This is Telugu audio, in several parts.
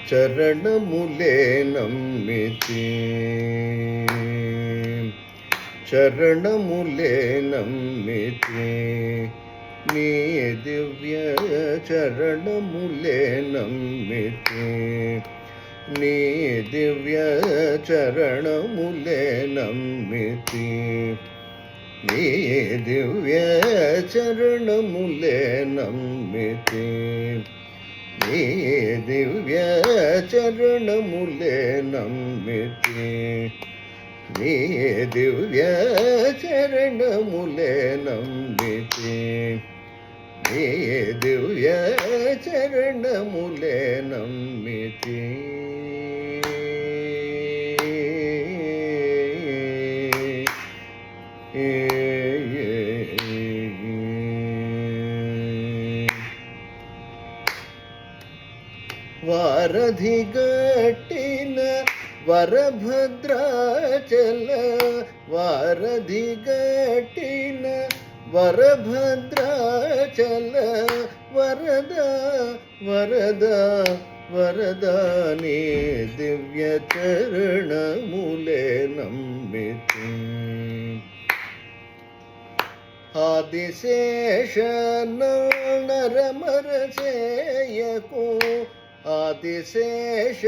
చరణములే నమ్మితి చరణములే నమ్మితి నీ దివ్య చరణములే నమ్మితి నీ దివ్య చరణములే నమ్మితి నీ దివ్య చరణములే నమ్మితి నీ దివ్య చరణములే నమ్మితి నీ దివ్య చరణములే నమ్మితి నీ దివ్య చరణములే నమ్మితి వారధి గట్టిన వరభద్రాచల వారధి గట్టిన వరభద్రాచల వరద వరద వరద నీ దివ్య చరణములే నమ్మితి ఆదిశేష నరమరసేయకు ఆదిశేష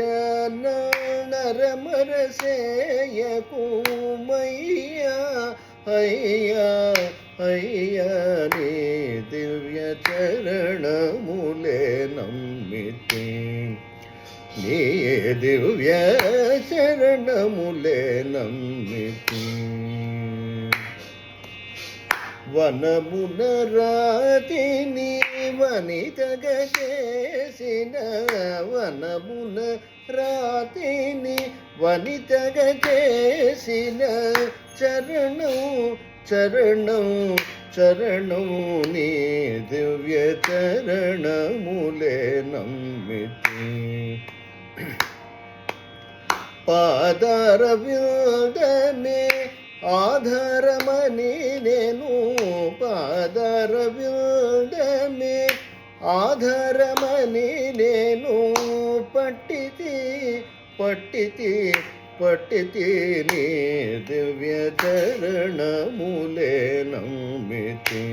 నరమరసేయకు మయ్యా అయ్యా అయ్యా నీ దివ్య చరణములే నమ్మితి నీ దివ్య చరణములే నమ్మితి వనమున రాతిని వనితగా చేసిన వనమున రాతిని వనితగా చేసిన చరణం చరణం చరణం నీ దివ్య చరణములే నమ్మితి పాదరవిందమే ఆధారమని నేను పాదరవిందమే ఆధారమని నేను పట్టితి పట్టితి పట్టితి నీ దివ్య చరణములే నమ్మితి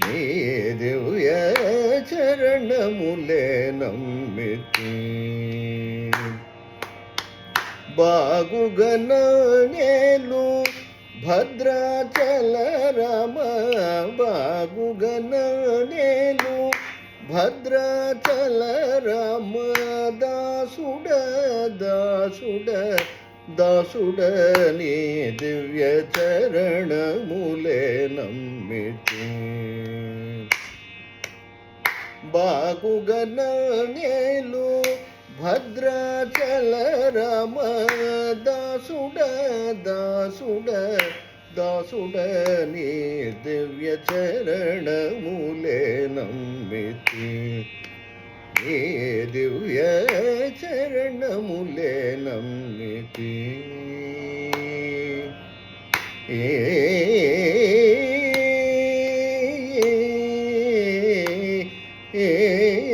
నీ దివ్య చరణములే నమ్మితి బాగుగనేలు భద్రాచల రామ బాగుగనేలు భద్రాచల రామ దాసుడ దాసుడ దాసుడ నీ దివ్య చరణములే నమ్మితి బాగుగనేలు భద్రాచల రామ దాసుడ దాసుడ దాసుడ నీ దివ్య చరణములే నమ్మితి నీ దివ్య చరణములే నమ్మితి yeah.